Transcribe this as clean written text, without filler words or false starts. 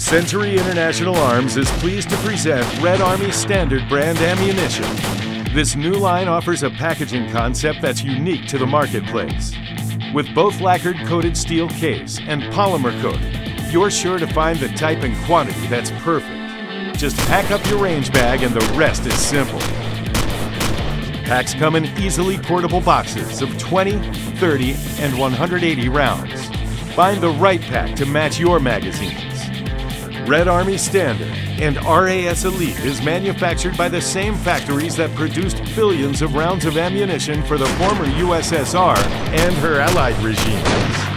Century International Arms is pleased to present Red Army Standard brand ammunition. This new line offers a packaging concept that's unique to the marketplace. With both lacquered coated steel case and polymer coated, you're sure to find the type and quantity that's perfect. Just pack up your range bag and the rest is simple. Packs come in easily portable boxes of 20, 30, and 180 rounds. Find the right pack to match your magazines. Red Army Standard and RAS Elite is manufactured by the same factories that produced billions of rounds of ammunition for the former USSR and her allied regimes.